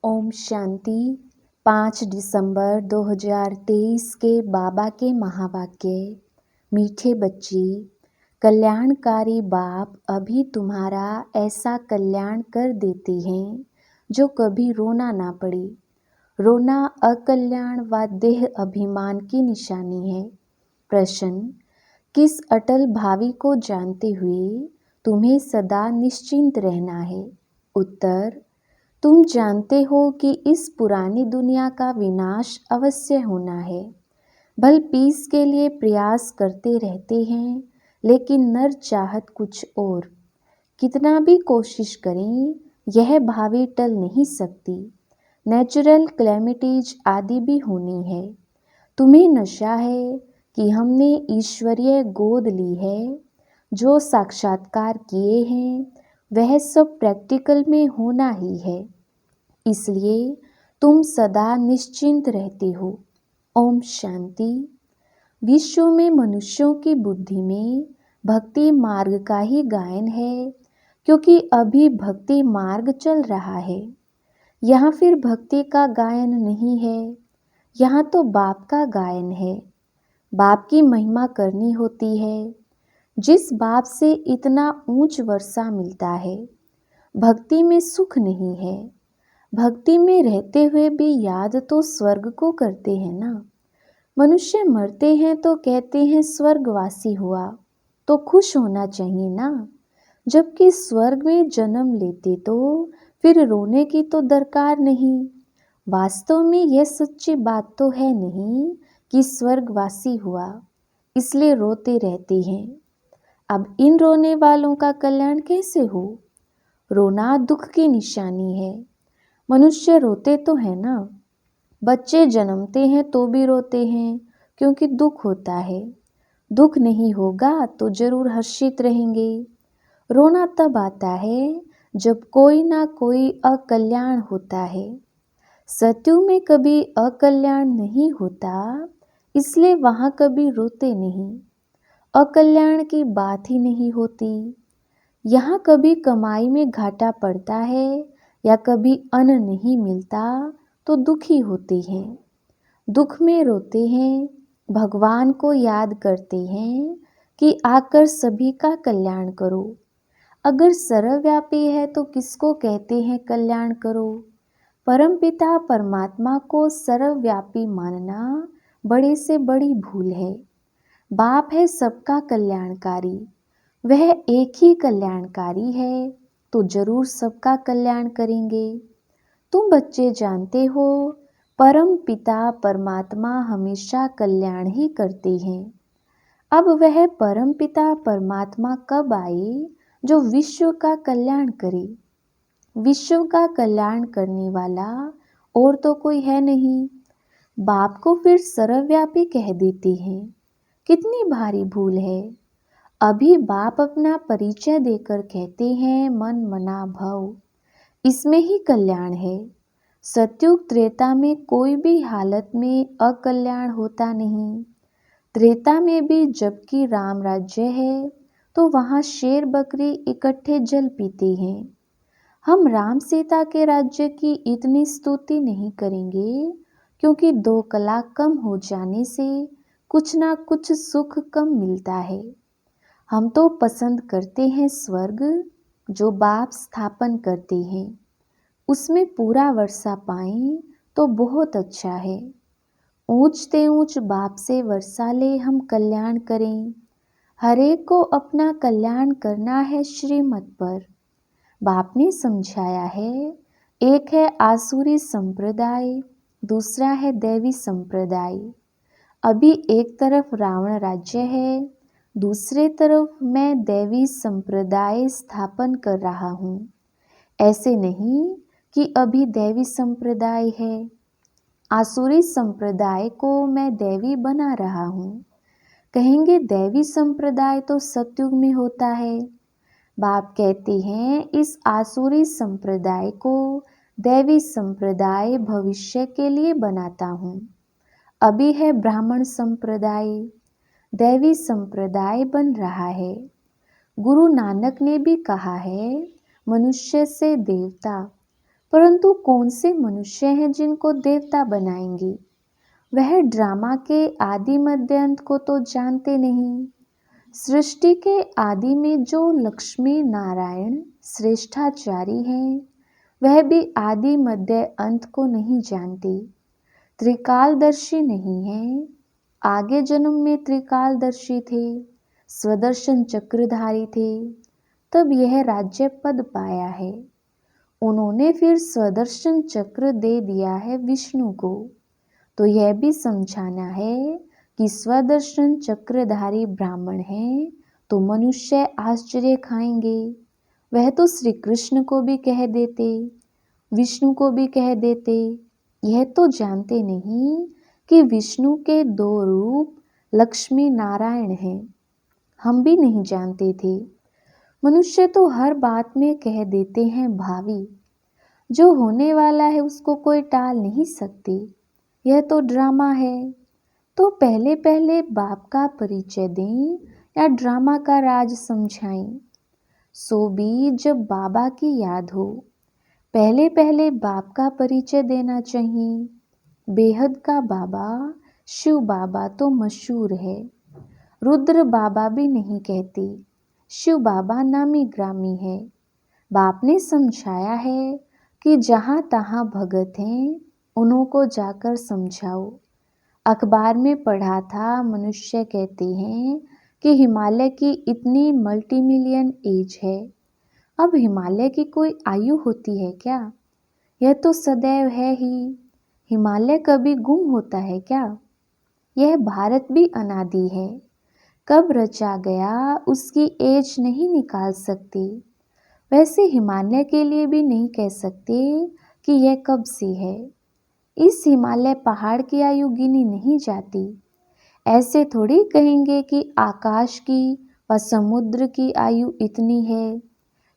ओम शांति। 5 दिसंबर 2023 के बाबा के महावाक्य। मीठे बच्चे, कल्याणकारी बाप अभी तुम्हारा ऐसा कल्याण कर देते हैं जो कभी रोना ना पड़े। रोना अकल्याण व देह अभिमान की निशानी है। प्रश्न: किस अटल भावी को जानते हुए तुम्हें सदा निश्चिंत रहना है? उत्तर: तुम जानते हो कि इस पुरानी दुनिया का विनाश अवश्य होना है। भल पीस के लिए प्रयास करते रहते हैं, लेकिन नर चाहत कुछ और। कितना भी कोशिश करें, यह भावी टल नहीं सकती। नेचुरल क्लैमिटीज आदि भी होनी है। तुम्हें नशा है कि हमने ईश्वरीय गोद ली है। जो साक्षात्कार किए हैं वह सब प्रैक्टिकल में होना ही है, इसलिए तुम सदा निश्चिंत रहते हो। ओम शांति। विश्व में मनुष्यों की बुद्धि में भक्ति मार्ग का ही गायन है, क्योंकि अभी भक्ति मार्ग चल रहा है। यहाँ फिर भक्ति का गायन नहीं है, यहाँ तो बाप का गायन है। बाप की महिमा करनी होती है। जिस बाप से इतना ऊंच वर्षा मिलता है, भक्ति में सुख नहीं है। भक्ति में रहते हुए भी याद तो स्वर्ग को करते हैं ना। मनुष्य मरते हैं तो कहते हैं स्वर्गवासी हुआ, तो खुश होना चाहिए ना। जबकि स्वर्ग में जन्म लेते तो फिर रोने की तो दरकार नहीं। वास्तव में यह सच्ची बात तो है नहीं कि स्वर्गवासी हुआ, इसलिए रोते रहते हैं। अब इन रोने वालों का कल्याण कैसे हो? रोना दुख की निशानी है। मनुष्य रोते तो है ना। बच्चे जन्मते हैं तो भी रोते हैं, क्योंकि दुख होता है। दुख नहीं होगा तो जरूर हर्षित रहेंगे। रोना तब आता है जब कोई ना कोई अकल्याण होता है। सत्युग में कभी अकल्याण नहीं होता, इसलिए वहाँ कभी रोते नहीं। अकल्याण की बात ही नहीं होती। यहाँ कभी कमाई में घाटा पड़ता है या कभी अन्न नहीं मिलता तो दुखी होते हैं। दुख में रोते हैं, भगवान को याद करते हैं कि आकर सभी का कल्याण करो। अगर सर्वव्यापी है तो किसको कहते हैं कल्याण करो? परमपिता परमात्मा को सर्वव्यापी मानना बड़े से बड़ी भूल है। बाप है सबका कल्याणकारी, वह एक ही कल्याणकारी है, तो जरूर सबका कल्याण करेंगे। तुम बच्चे जानते हो, परम पिता परमात्मा हमेशा कल्याण ही करते हैं। अब वह परम पिता परमात्मा कब आए जो विश्व का कल्याण करे? विश्व का कल्याण करने वाला और तो कोई है नहीं। बाप को फिर सर्वव्यापी कह देते हैं। कितनी भारी भूल है। अभी बाप अपना परिचय देकर कहते हैं मन मना भव, इसमें ही कल्याण है। सत्युग त्रेता में कोई भी हालत में अकल्याण होता नहीं। त्रेता में भी जबकि राम राज्य है तो वहाँ शेर बकरी इकट्ठे जल पीते हैं। हम राम सीता के राज्य की इतनी स्तुति नहीं करेंगे, क्योंकि 2 कला कम हो जाने से कुछ ना कुछ सुख कम मिलता है। हम तो पसंद करते हैं स्वर्ग जो बाप स्थापन करते हैं। उसमें पूरा वर्षा पाएं तो बहुत अच्छा है। ऊंचते ऊंच बाप से वर्षा ले हम कल्याण करें। हरेक को अपना कल्याण करना है श्रीमत पर। बाप ने समझाया है, एक है आसुरी संप्रदाय, दूसरा है दैवी संप्रदाय। अभी एक तरफ रावण राज्य है, दूसरे तरफ मैं दैवी संप्रदाय स्थापन कर रहा हूँ। ऐसे नहीं कि अभी दैवी संप्रदाय है, आसुरी संप्रदाय को मैं दैवी बना रहा हूँ। कहेंगे दैवी संप्रदाय तो सतयुग में होता है। बाप कहते हैं इस आसुरी संप्रदाय को दैवी संप्रदाय भविष्य के लिए बनाता हूँ। अभी है ब्राह्मण संप्रदाय, दैवी संप्रदाय बन रहा है। गुरु नानक ने भी कहा है, मनुष्य से देवता, परंतु कौन से मनुष्य हैं जिनको देवता बनाएंगे? वह ड्रामा के आदि मध्य अंत को तो जानते नहीं। सृष्टि के आदि में जो लक्ष्मी नारायण श्रेष्ठाचारी हैं, वह भी आदि मध्य अंत को नहीं जानते, त्रिकालदर्शी नहीं है। आगे जन्म में त्रिकालदर्शी थे, स्वदर्शन चक्रधारी थे, तब यह राज्य पद पाया है। उन्होंने फिर स्वदर्शन चक्र दे दिया है विष्णु को। तो यह भी समझाना है कि स्वदर्शन चक्रधारी ब्राह्मण हैं तो मनुष्य आश्चर्य खाएंगे। वह तो श्री कृष्ण को भी कह देते, विष्णु को भी कह देते। यह तो जानते नहीं कि विष्णु के दो रूप लक्ष्मी नारायण हैं। हम भी नहीं जानते थे। मनुष्य तो हर बात में कह देते हैं भावी। जो होने वाला है उसको कोई टाल नहीं सकती। यह तो ड्रामा है। तो पहले पहले बाप का परिचय दें या ड्रामा का राज समझाएं? सो भी जब बाबा की याद हो, पहले पहले बाप का परिचय देना चाहिए। बेहद का बाबा शिव बाबा तो मशहूर है। रुद्र बाबा भी नहीं कहते, शिव बाबा नामी ग्रामी है। बाप ने समझाया है कि जहाँ तहाँ भगत हैं उन्हों को जाकर समझाओ। अखबार में पढ़ा था, मनुष्य कहते हैं कि हिमालय की इतनी मल्टी मिलियन एज है। अब हिमालय की कोई आयु होती है क्या? यह तो सदैव है ही। हिमालय कभी गुम होता है क्या? यह भारत भी अनादि है। कब रचा गया उसकी एज नहीं निकाल सकते। वैसे हिमालय के लिए भी नहीं कह सकते कि यह कब से है। इस हिमालय पहाड़ की आयु गिनी नहीं जाती। ऐसे थोड़ी कहेंगे कि आकाश की व समुद्र की आयु इतनी है।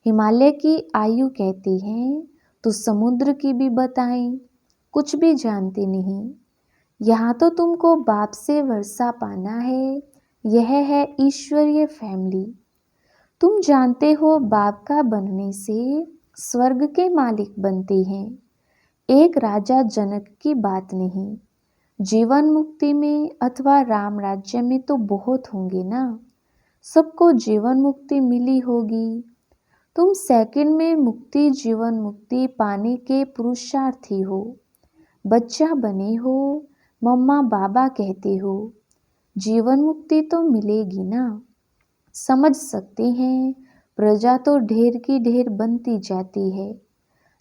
हिमालय की आयु कहते हैं तो समुद्र की भी बताएं। कुछ भी जानते नहीं। यहाँ तो तुमको बाप से वर्षा पाना है। यह है ईश्वरीय फैमिली। तुम जानते हो बाप का बनने से स्वर्ग के मालिक बनते हैं। एक राजा जनक की बात नहीं। जीवन मुक्ति में अथवा राम राज्य में तो बहुत होंगे ना। सबको जीवन मुक्ति मिली होगी। तुम सेकंड में मुक्ति जीवन मुक्ति पाने के पुरुषार्थी हो। बच्चा बने हो, मम्मा बाबा कहते हो। जीवन मुक्ति तो मिलेगी ना। समझ सकते हैं, प्रजा तो ढेर की ढेर बनती जाती है।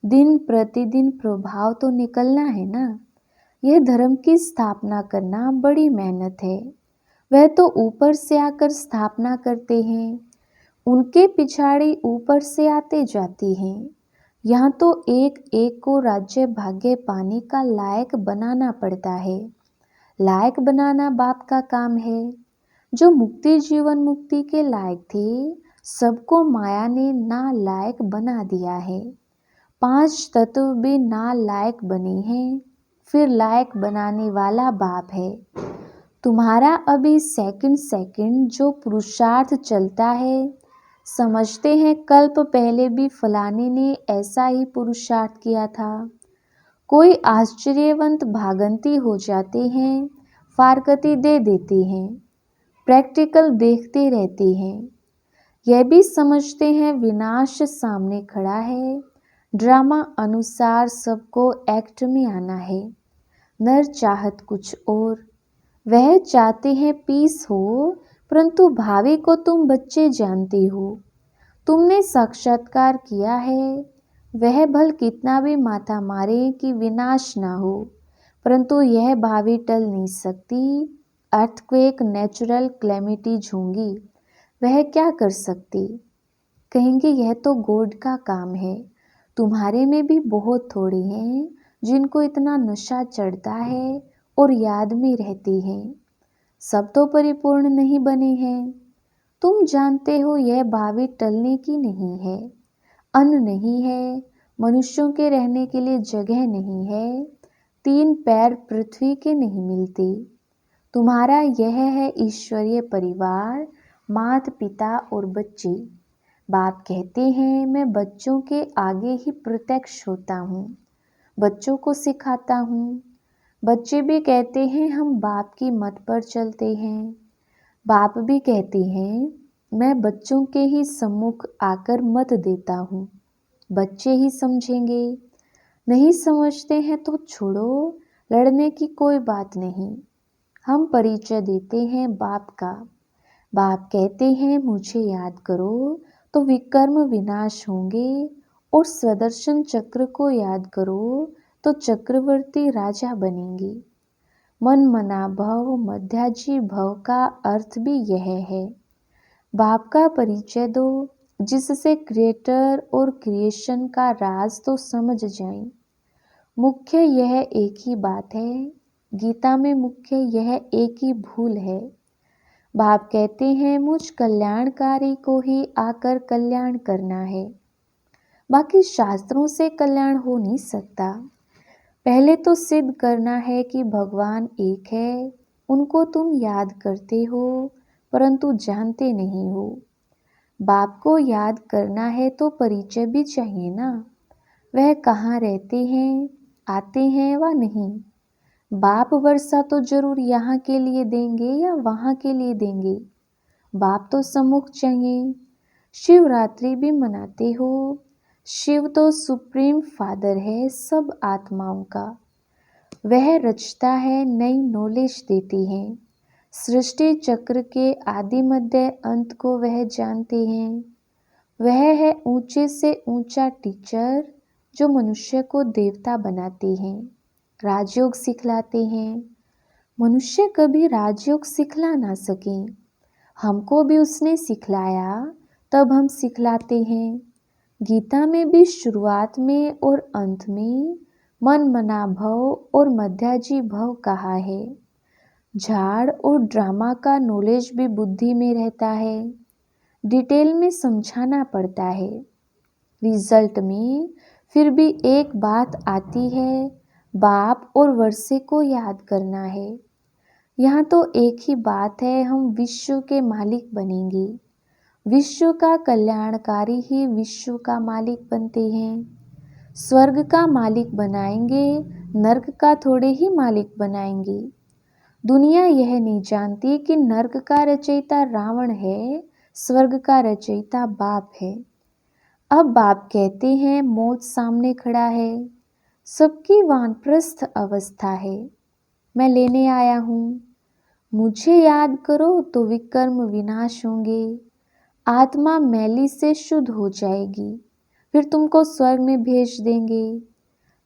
दिन प्रतिदिन प्रभाव तो निकलना है ना। यह धर्म की स्थापना करना बड़ी मेहनत है। वह तो ऊपर से आकर स्थापना करते हैं, उनके पिछाड़ी ऊपर से आते जाते हैं। यहाँ तो एक एक को राज्य भाग्य पाने का लायक बनाना पड़ता है। लायक बनाना बाप का काम है। जो मुक्ति जीवन मुक्ति के लायक थे, सबको माया ने ना लायक बना दिया है। 5 तत्व भी ना लायक बने हैं, फिर लायक बनाने वाला बाप है। तुम्हारा अभी सेकंड सेकंड जो पुरुषार्थ चलता है, समझते हैं कल्प पहले भी फलाने ने ऐसा ही पुरुषार्थ किया था। कोई आश्चर्यवंत भागंती हो जाते हैं, फारकती दे देते हैं, प्रैक्टिकल देखते रहते हैं। यह भी समझते हैं विनाश सामने खड़ा है, ड्रामा अनुसार सबको एक्ट में आना है। नर चाहत कुछ और, वह चाहते हैं पीस हो, परंतु भावी को तुम बच्चे जानते हो। तुमने साक्षात्कार किया है। वह भल कितना भी माथा मारे कि विनाश ना हो, परंतु यह भावी टल नहीं सकती। अर्थक्वेक नेचुरल क्लेमिटीज होंगी, वह क्या कर सकती? कहेंगे यह तो गॉड का काम है। तुम्हारे में भी बहुत थोड़े हैं जिनको इतना नशा चढ़ता है और याद में रहते हैं। सब तो परिपूर्ण नहीं बने हैं। तुम जानते हो यह भावी टलने की नहीं है। अन्न नहीं है, मनुष्यों के रहने के लिए जगह नहीं है, 3 पैर पृथ्वी के नहीं मिलते। तुम्हारा यह है ईश्वरीय परिवार, माता पिता और बच्चे। बाप कहते हैं मैं बच्चों के आगे ही प्रत्यक्ष होता हूँ, बच्चों को सिखाता हूँ। बच्चे भी कहते हैं हम बाप की मत पर चलते हैं। बाप भी कहते हैं मैं बच्चों के ही सम्मुख आकर मत देता हूँ, बच्चे ही समझेंगे। नहीं समझते हैं तो छोड़ो, लड़ने की कोई बात नहीं। हम परिचय देते हैं बाप का। बाप कहते हैं मुझे याद करो तो विकर्म विनाश होंगे, और स्वदर्शन चक्र को याद करो तो चक्रवर्ती राजा बनेंगे। मन मना भव मध्याजी भव का अर्थ भी यह है। बाप का परिचय दो जिससे क्रिएटर और क्रिएशन का राज तो समझ जाएं। मुख्य यह एक ही बात है, गीता में मुख्य यह एक ही भूल है। बाप कहते हैं मुझ कल्याणकारी को ही आकर कल्याण करना है, बाकी शास्त्रों से कल्याण हो नहीं सकता। पहले तो सिद्ध करना है कि भगवान एक है, उनको तुम याद करते हो परंतु जानते नहीं हो। बाप को याद करना है तो परिचय भी चाहिए ना, वह कहाँ रहते हैं, आते हैं व नहीं। बाप वर्षा तो जरूर यहाँ के लिए देंगे या वहाँ के लिए देंगे, बाप तो सम्मुख चाहिए। शिवरात्रि भी मनाते हो, शिव तो सुप्रीम फादर है सब आत्माओं का। वह रचता है, नई नॉलेज देती हैं। सृष्टि चक्र के आदि मध्य अंत को वह जानते हैं। वह है ऊंचे से ऊंचा टीचर जो मनुष्य को देवता बनाते हैं, राजयोग सिखलाते हैं। मनुष्य कभी राजयोग सिखला ना सके, हमको भी उसने सिखलाया तब हम सिखलाते हैं। गीता में भी शुरुआत में और अंत में मन मना भव और मध्याजी भव कहा है। झाड़ और ड्रामा का नॉलेज भी बुद्धि में रहता है, डिटेल में समझाना पड़ता है। रिजल्ट में फिर भी एक बात आती है, बाप और वर्षे को याद करना है। यहाँ तो एक ही बात है, हम विश्व के मालिक बनेंगे। विश्व का कल्याणकारी ही विश्व का मालिक बनते हैं। स्वर्ग का मालिक बनाएंगे, नर्क का थोड़े ही मालिक बनाएंगे। दुनिया यह नहीं जानती कि नर्क का रचयिता रावण है, स्वर्ग का रचयिता बाप है। अब बाप कहते हैं मौत सामने खड़ा है, सबकी वानप्रस्थ अवस्था है, मैं लेने आया हूँ। मुझे याद करो तो विकर्म विनाश होंगे, आत्मा मैली से शुद्ध हो जाएगी, फिर तुमको स्वर्ग में भेज देंगे।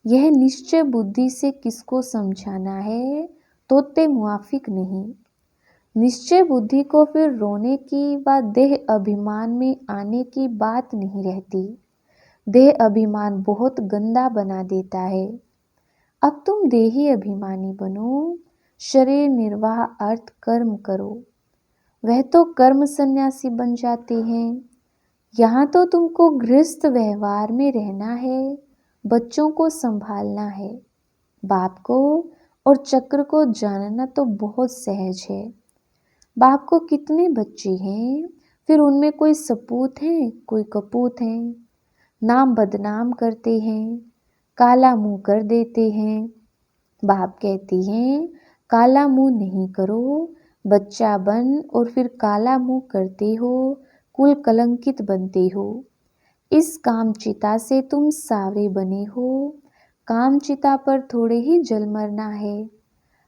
यह निश्चय बुद्धि से किसको समझाना है, तोते मुआफिक नहीं। निश्चय बुद्धि को फिर रोने की व देह अभिमान में आने की बात नहीं रहती। देह अभिमान बहुत गंदा बना देता है। अब तुम देही अभिमानी बनो, शरीर निर्वाह अर्थ कर्म करो। वह तो कर्म सन्यासी बन जाते हैं। यहाँ तो तुमको गृहस्थ व्यवहार में रहना है, बच्चों को संभालना है। बाप को और चक्र को जानना तो बहुत सहज है। बाप को कितने बच्चे हैं, फिर उनमें कोई सपूत हैं, कोई कपूत हैं। नाम बदनाम करते हैं, काला मुंह कर देते हैं। बाप कहती हैं काला मुंह नहीं करो, बच्चा बन और फिर काला मुंह करते हो, कुल कलंकित बनते हो। इस कामचिता से तुम सावरे बने हो। कामचिता पर थोड़े ही जल मरना है,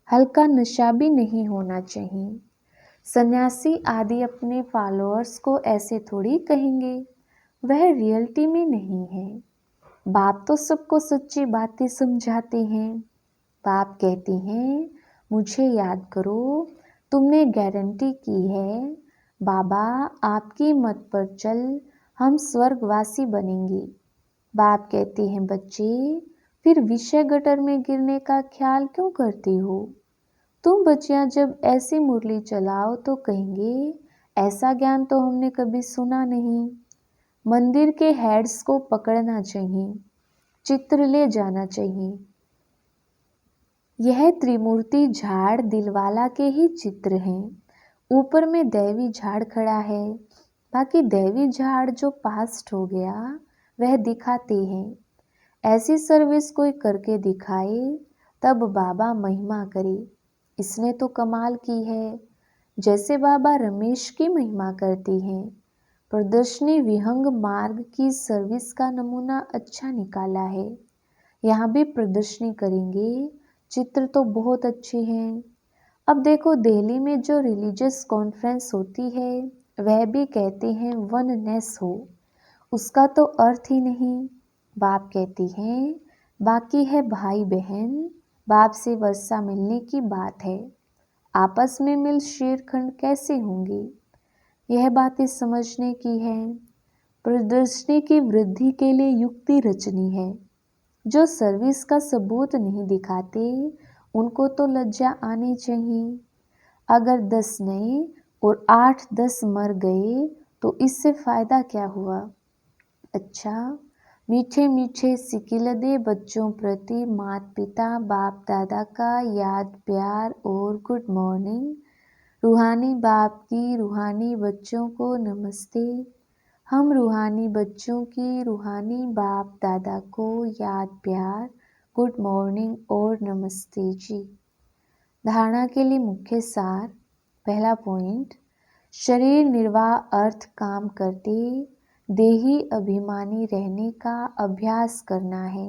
हल्का नशा भी नहीं होना चाहिए। सन्यासी आदि अपने फॉलोअर्स को ऐसे थोड़ी कहेंगे, वह रियलिटी में नहीं है। बाप तो सबको सच्ची बातें समझाते हैं। बाप कहते हैं मुझे याद करो, तुमने गारंटी की है, बाबा आपकी मत पर चल, हम स्वर्गवासी बनेंगे। बाप कहते हैं बच्चे फिर विषय गटर में गिरने का ख्याल क्यों करते हो। तुम बच्चियां जब ऐसी मुरली चलाओ तो कहेंगे ऐसा ज्ञान तो हमने कभी सुना नहीं। मंदिर के हेड्स को पकड़ना चाहिए, चित्र ले जाना चाहिए। यह त्रिमूर्ति झाड़ दिलवाला के ही चित्र हैं। ऊपर में दैवी झाड़ खड़ा है। बाकी दैवी झाड़ जो पास्ट हो गया वह दिखाते हैं। ऐसी सर्विस कोई करके दिखाए तब बाबा महिमा करे। इसने तो कमाल की है। जैसे बाबा रमेश की महिमा करती हैं। प्रदर्शनी विहंग मार्ग की सर्विस का नमूना अच्छा निकाला है। यहाँ भी प्रदर्शनी करेंगे। चित्र तो बहुत अच्छे हैं। अब देखो दिल्ली में जो रिलीजियस कॉन्फ्रेंस होती है वह भी कहते हैं वननेस हो। उसका तो अर्थ ही नहीं। बाप कहती हैं बाकी है भाई बहन, बाप से वर्षा मिलने की बात है। आपस में मिल शेरखंड कैसे होंगे? यह बातें समझने की है। प्रदर्शनी की वृद्धि के लिए युक्ति रचनी है। जो सर्विस का सबूत नहीं दिखाते उनको तो लज्जा आनी चाहिए। अगर 10 नए और 8-10 मर गए तो इससे फायदा क्या हुआ? अच्छा, मीठे मीठे सिकिलदे बच्चों प्रति माता पिता बाप दादा का याद प्यार और गुड मॉर्निंग। रूहानी बाप की रूहानी बच्चों को नमस्ते। हम रूहानी बच्चों की रूहानी बाप दादा को याद प्यार गुड मॉर्निंग और नमस्ते जी। धारणा के लिए मुख्य सार। पहला पॉइंट, शरीर निर्वाह अर्थ काम करते देही अभिमानी रहने का अभ्यास करना है।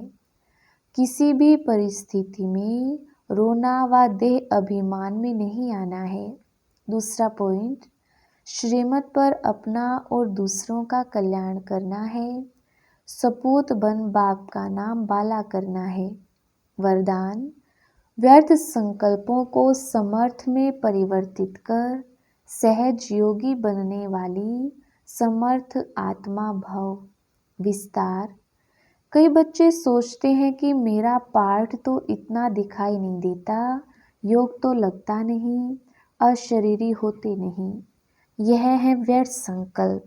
किसी भी परिस्थिति में रोना व देह अभिमान में नहीं आना है। दूसरा पॉइंट, श्रीमत पर अपना और दूसरों का कल्याण करना है। सपूत बन बाप का नाम बाला करना है। वरदान, व्यर्थ संकल्पों को समर्थ में परिवर्तित कर सहज योगी बनने वाली समर्थ आत्मा भव। विस्तार, कई बच्चे सोचते हैं कि मेरा पाठ तो इतना दिखाई नहीं देता, योग तो लगता नहीं, अशरीरी होते नहीं। यह है व्यर्थ संकल्प।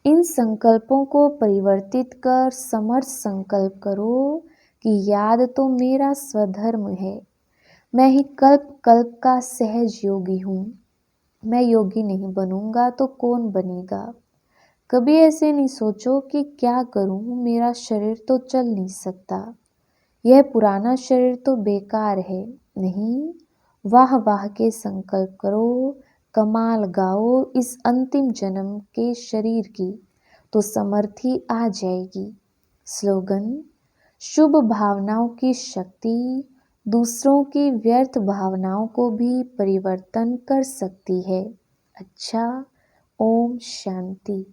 इन संकल्पों को परिवर्तित कर समर्थ संकल्प करो कि याद तो मेरा स्वधर्म है। मैं ही कल्प कल्प का सहज योगी हूँ। मैं योगी नहीं बनूंगा तो कौन बनेगा? कभी ऐसे नहीं सोचो कि क्या करूं, मेरा शरीर तो चल नहीं सकता, यह पुराना शरीर तो बेकार है। नहीं, वाह वाह के संकल्प करो, कमाल गाओ इस अंतिम जन्म के शरीर की, तो समर्थी आ जाएगी। स्लोगन, शुभ भावनाओं की शक्ति दूसरों की व्यर्थ भावनाओं को भी परिवर्तन कर सकती है। अच्छा, ओम शांति।